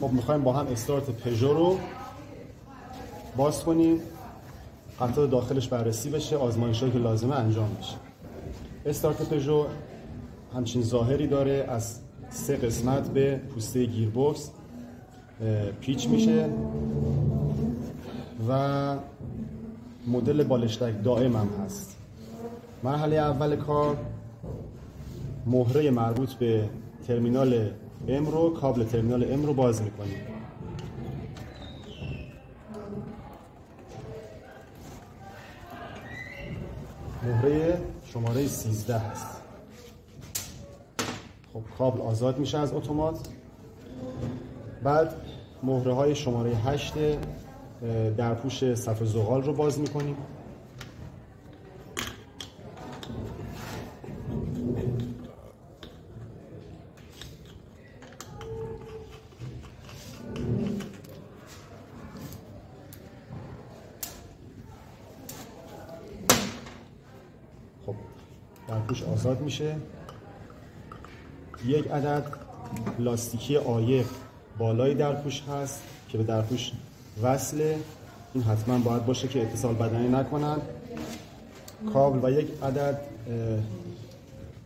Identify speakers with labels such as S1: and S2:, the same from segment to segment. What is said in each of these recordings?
S1: خب میخوایم با هم استارت پژو رو باز کنیم، قطعات داخلش بررسی بشه، آزمایش‌هایی که لازمه انجام بشه. استارت پژو همچین ظاهری داره، از 3 قسمت به پوسته گیربکس پیچ میشه و مدل بالشتک دائم هم هست. مرحله اول کار مهره مربوط به ترمینال ام رو، کابل ترمینال ام رو باز میکنیم. مهره شماره 13 هست. خب کابل آزاد میشه از اتومات. بعد مهره های شماره 8 درپوش صف زغال رو باز میکنیم. خب درپوش آزاد میشه. یک عدد لاستیکی عایق بالای درپوش هست که به درپوش وصله. این حتما باید باشه که اتصال بدنی نکنن. کابل و یک عدد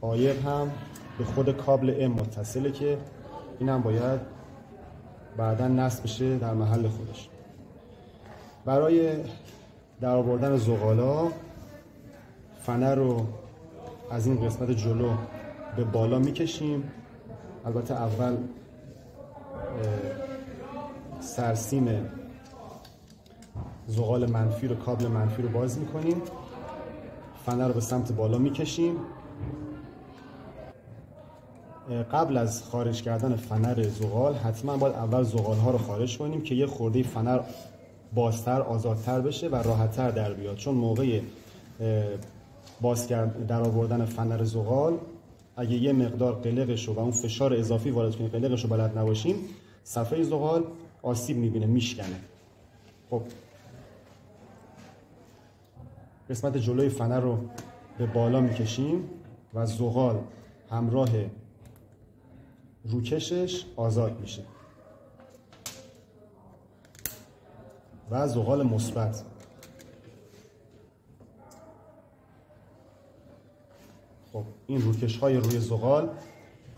S1: عایق هم به خود کابل ام متصله که این هم باید بعدا نصب بشه در محل خودش. برای درآوردن زغالا فنر رو از این قسمت جلو به بالا میکشیم. البته اول سرسیم زغال منفی رو، کابل منفی رو باز میکنیم، فنر رو به سمت بالا میکشیم. قبل از خارج کردن فنر زغال حتما باید اول زغال ها رو خارج کنیم که یه خورده فنر بازتر، آزادتر بشه و راحتتر در بیاد، چون موقع در آوردن فنر زغال اگه یه مقدار قلقش رو و اون فشار اضافی وارد کنیم، قلقش رو بلد نباشیم، صفحه زغال آسیب میبینه، میشکنه. خب قسمت جلوی فنر رو به بالا میکشیم و زغال همراه روکشش آزاد میشه و زغال مثبت. خب این روکش های روی زغال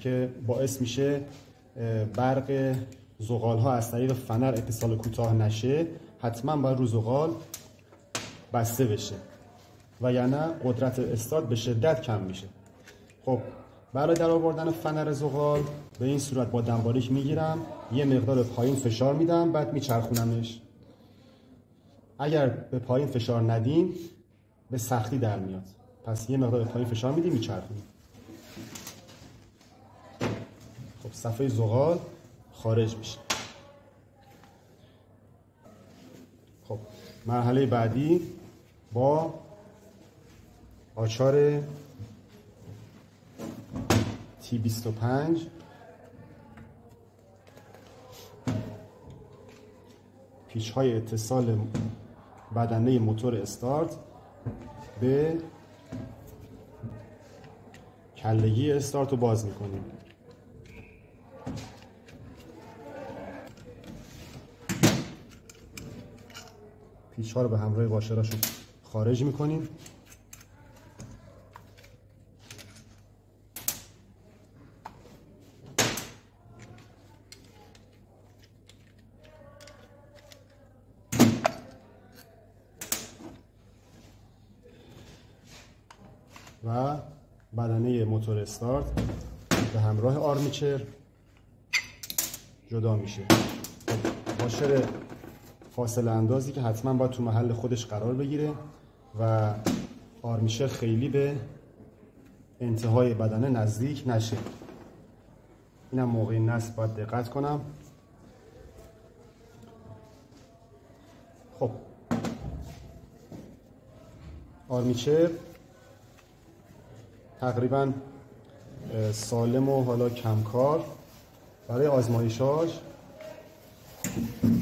S1: که باعث میشه برق زغال ها از طریق فنر اتصال کوتاه نشه، حتما باید رو زغال بسته بشه و یعنی قدرت استارت به شدت کم میشه. خب برای در آوردن فنر زغال به این صورت با دنباریک میگیرم، یه مقدار پایین فشار میدم، بعد میچرخونمش. اگر به پایین فشار ندیم به سختی در میاد، پس یه مقدار پایین فشار میدیم، میچرخونیم. خب صفحه زغال خارج میشه. خب مرحله بعدی با آچار T25 پیچ های اتصال بدنه موتور استارت به کلگی استارت رو باز میکنیم. پیچ ها رو به همراه واشراشون خارج میکنیم. و بدنه موتور استارت به همراه آرمیچر جدا میشه. واشر فاصله اندازی که حتما باید تو محل خودش قرار بگیره و آرمیچر خیلی به انتهای بدنه نزدیک نشه. اینم موقع نصب باید دقت کنم. خب آرمیچر تقریبا سالم و حالا کمکار. برای آزمایشاش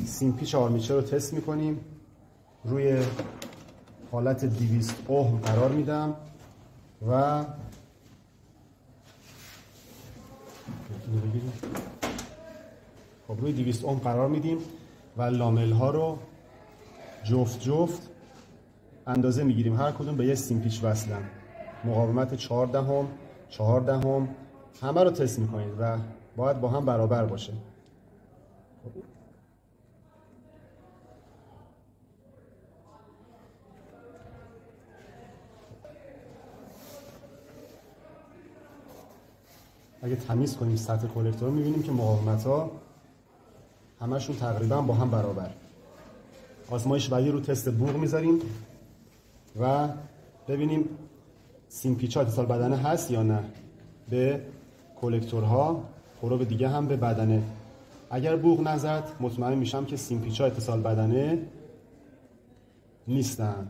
S1: سیم پیچ آرمیچر رو تست میکنیم. روی حالت 200 اوم قرار میدم و خب روی 200 اوم قرار میدیم و لامل ها رو جفت جفت اندازه میگیریم، هر کدوم به یه سیم پیچ وصلن. مقاومت 4 دهم 4 دهم همه رو تست میکنید و باید با هم برابر باشه. اگه تمیز کنیم سطح کلکتور رو میبینیم که مقاومت ها همشون تقریبا با هم برابر. آزمایش بعدی رو تست بوق میذاریم و ببینیم سیم پیچ ها اتصال بدنه هست یا نه به کلکتورها، خروب دیگه هم به بدنه. اگر بوق نزد مطمئن میشم که سیم پیچ ها اتصال بدنه نیستن.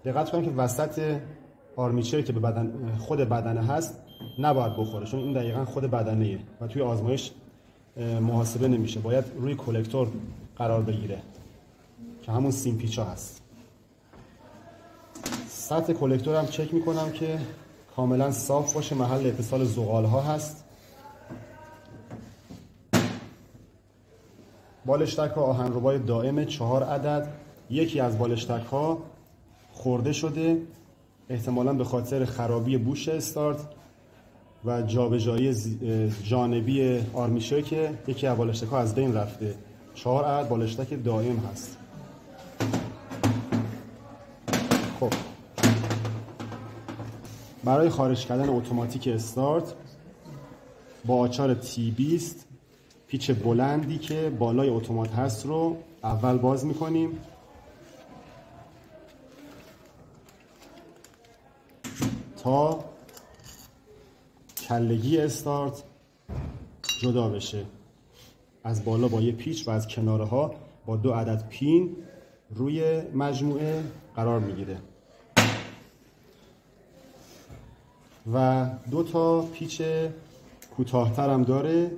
S1: دقت کنید که وسط آرمیچر که به خود بدنه هست نباید بخوره، چون این دقیقا خود بدنه و توی آزمایش محاسبه نمیشه، باید روی کلکتور قرار بگیره که همون سیم پیچ ها هست. سطح کلکتور هم چک میکنم که کاملا صاف باشه، محل اتصال زغال ها هست. بالشتک ها آهنربای دائم 4 عدد. یکی از بالشتک ها خورده شده، احتمالاً به خاطر خرابی بوش استارت و جابجایی جانبی آرمیچر که یکی از بالشتک ها از بین رفته. 4 عدد بالشتک دائم هست. خب برای خارج کردن اتوماتیک استارت با آچار T20 پیچ بلندی که بالای اتومات هست رو اول باز میکنیم تا کلگی استارت جدا بشه. از بالا با یه پیچ و از کناره ها با 2 عدد پین روی مجموعه قرار میگیره و 2 تا پیچ کوتاه‌تر هم داره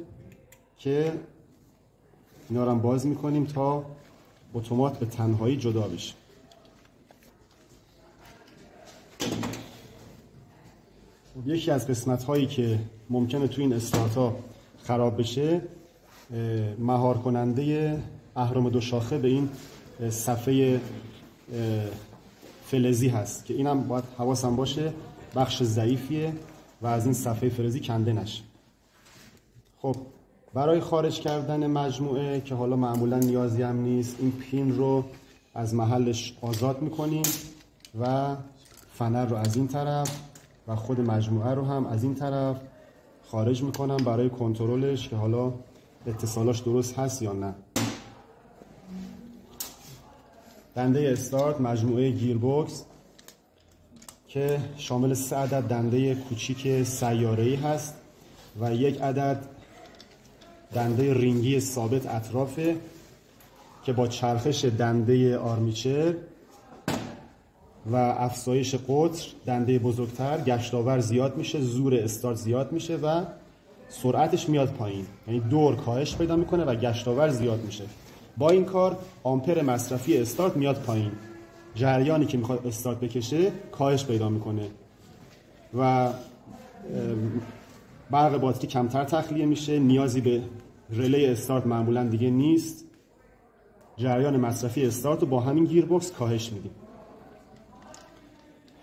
S1: که اینا رو هم باز میکنیم تا اتومات به تنهایی جدا بشه. یکی از قسمت هایی که ممکنه تو این استارت ها خراب بشه مهار کننده اهرم 2 شاخه به این صفحه فلزی هست که اینم باید حواسم باشه بخش ضعیفیه و از این صفحه فلزی کنده نشه. خب برای خارج کردن مجموعه که حالا معمولا نیازی هم نیست، این پین رو از محلش آزاد میکنیم و فنر رو از این طرف و خود مجموعه رو هم از این طرف خارج میکنم برای کنترلش که حالا اتصالاش درست هست یا نه. دنده استارت مجموعه گیربکس که شامل 3 عدد دنده کوچیک سیاره‌ای هست و 1 عدد دنده رینگی ثابت اطرافه که با چرخش دنده آرمیچر و افزایش قطر دنده بزرگتر گشتاور زیاد میشه، زور استارت زیاد میشه و سرعتش میاد پایین، یعنی دور کاهش پیدا میکنه و گشتاور زیاد میشه. با این کار آمپر مصرفی استارت میاد پایین، جریانی که میخواد استارت بکشه کاهش پیدا میکنه و برق باتری کمتر تخلیه میشه، نیازی به رلی استارت معمولا دیگه نیست. جریان مصرفی استارت رو با همین گیربکس کاهش میدیم.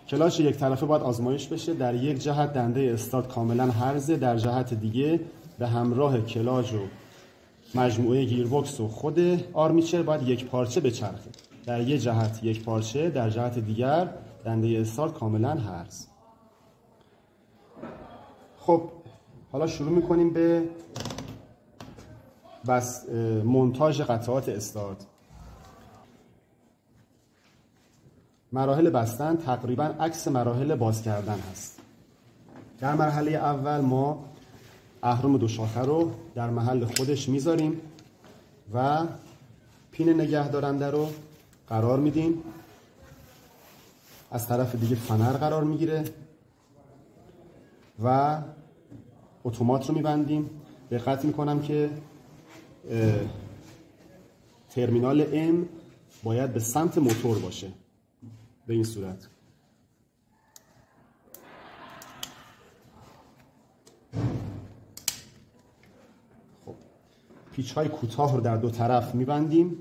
S1: کلاش یک طرفه باید آزمایش بشه. در یک جهت دنده استارت کاملا هرزه، در جهت دیگه به همراه کلاژ و مجموعه گیربکس و خود آرمیچر باید یک پارچه بچرخه. در یک جهت یک پارچه، در جهت دیگر دنده استارت کاملا هرز. خب حالا شروع میکنیم به مونتاژ قطعات استارت. مراحل بستن تقریبا عکس مراحل باز کردن هست. در مرحله اول ما اهرم 2 شاخه رو در محل خودش میذاریم و پین نگه دارنده رو قرار میدیم. از طرف دیگه فنر قرار میگیره و اتومات رو میبندیم. دقت میکنم که ترمینال M باید به سمت موتور باشه، به این صورت. خب پیچ های کوتاه رو در دو طرف میبندیم.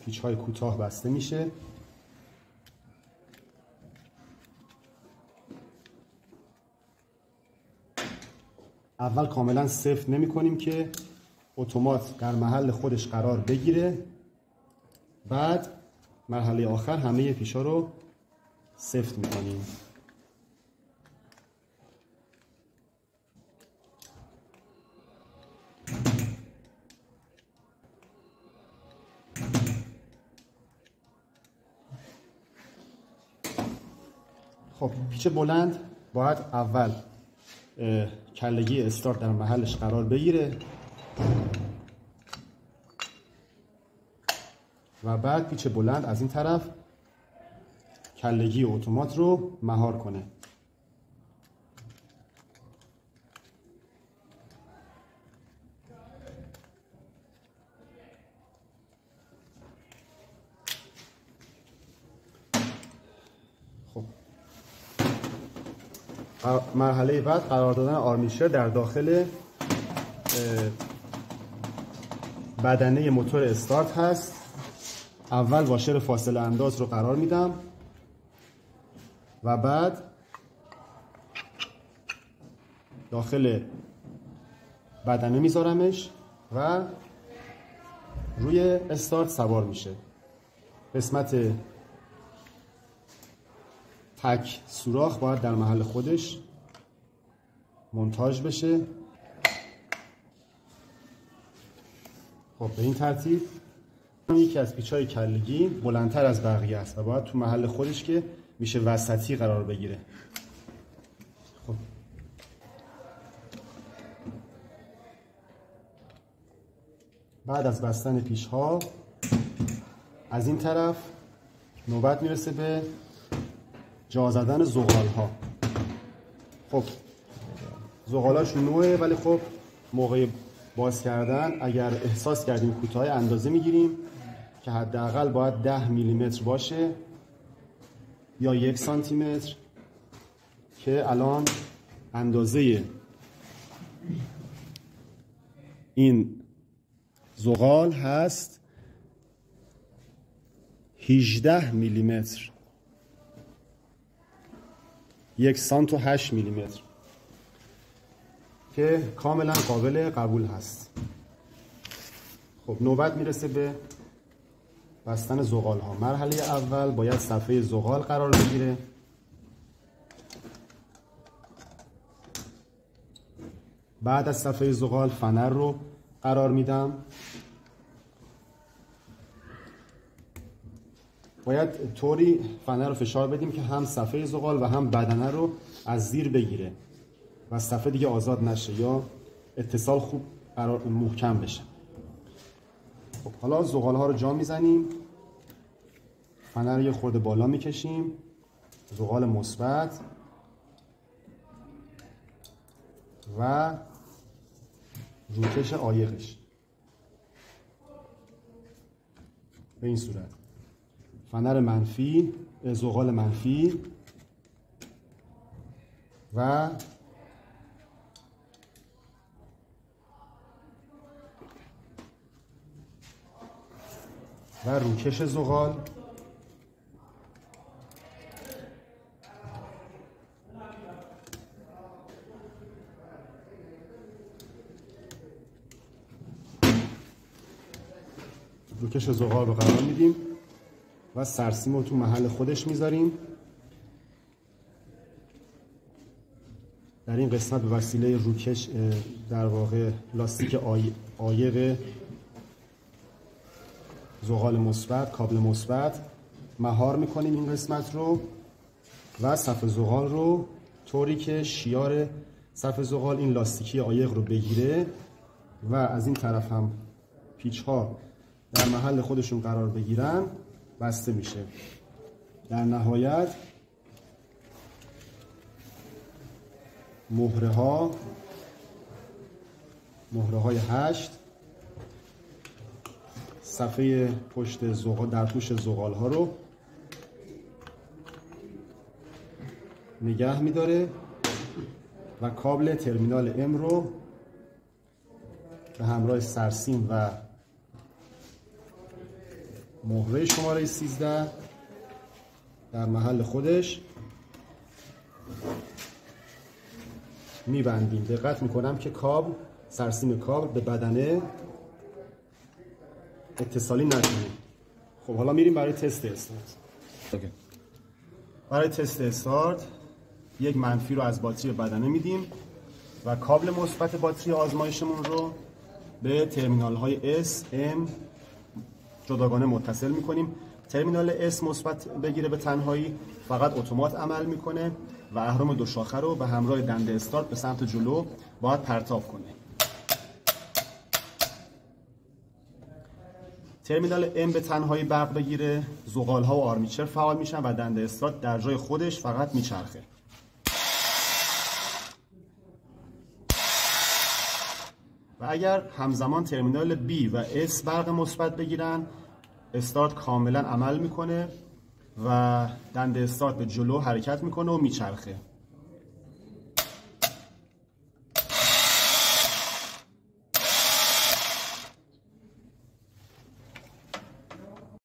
S1: پیچ های کوتاه بسته میشه. اول کاملا سفت نمی کنیم که اتومات در محل خودش قرار بگیره. بعد مرحله آخر همه پیچ ها رو سفت می کنیم. خب پیچ بلند باید اول کلگی استارت در محلش قرار بگیره و بعد پیچ بلند از این طرف کلگی اتومات رو مهار کنه. خب مرحله بعد قرار دادن آرمیچر در داخل بدنه موتور استارت هست. اول واشر فاصله انداز رو قرار میدم و بعد داخل بدنه میذارمش و روی استارت سوار میشه. قسمت تک سوراخ باید در محل خودش مونتاژ بشه. خب به این ترتیب یکی از پیچ‌های کلگی بلندتر از بقیه است و باید تو محل خودش که میشه وسطی قرار بگیره. خب بعد از بستن پیچ‌ها از این طرف نوبت میرسه به جا زدن زغال‌ها. خب زغالاشون نوعه، ولی خب موقع باز کردن اگر احساس کردیم کوتاه اندازه میگیریم که حداقل باید 10 میلیمتر باشه یا 1 سانتی متر که الان اندازه این زغال هست 18 میلیمتر، 1 سانت و 8 میلیمتر که کاملا قابل قبول هست. خب نوبت میرسه به بستن زغال ها. مرحله اول باید صفحه زغال قرار بگیره. بعد از صفحه زغال فنر رو قرار میدم. باید طوری فنر رو فشار بدیم که هم صفحه زغال و هم بدنه رو از زیر بگیره و صفحه دیگه آزاد نشه یا اتصال خوب محکم بشه. خب حالا زغال ها رو جا میزنیم. فنر رو یه خورده بالا میکشیم. زغال مثبت و روکش عایقش به این صورت. فنر منفی، زغال منفی و روکش زغال. روکش زغال رو قرار میدیم و سرسیم رو تو محل خودش میذاریم. در این قسمت به وسیله روکش در واقع لاستیک عایق زغال مثبت، کابل مثبت مهار میکنیم این قسمت رو و صف زغال رو طوری که شیار صف زغال این لاستیکی عایق رو بگیره و از این طرف هم پیچ ها در محل خودشون قرار بگیرن بسته میشه. در نهایت مهره های 8 صفحه پشت زغال در پوش زغال ها رو نگه میداره و کابل ترمینال ام رو به همراه سرسیم و مهره شماره 13 در محل خودش میبندیم. دقت میکنم که کابل، سرسیم کابل به بدنه اتصالی نکنه. خب حالا میریم برای تست استارت. برای تست استارت یک منفی رو از باتری بدنه میدیم و کابل مثبت باتری آزمایشمون رو به ترمینال های S, M جداگانه متصل میکنیم. ترمینال S مثبت بگیره به تنهایی فقط اتومات عمل میکنه و اهرم دو شاخه رو به همراه دنده استارت به سمت جلو باید پرتاب کنه. ترمینال M به تنهایی برق بگیره، زغال ها و آرمیچر فعال میشن و دنده استارت در جای خودش فقط میچرخه. و اگر همزمان ترمینال B و S برق مثبت بگیرن، استارت کاملا عمل میکنه و دنده استارت به جلو حرکت میکنه و میچرخه.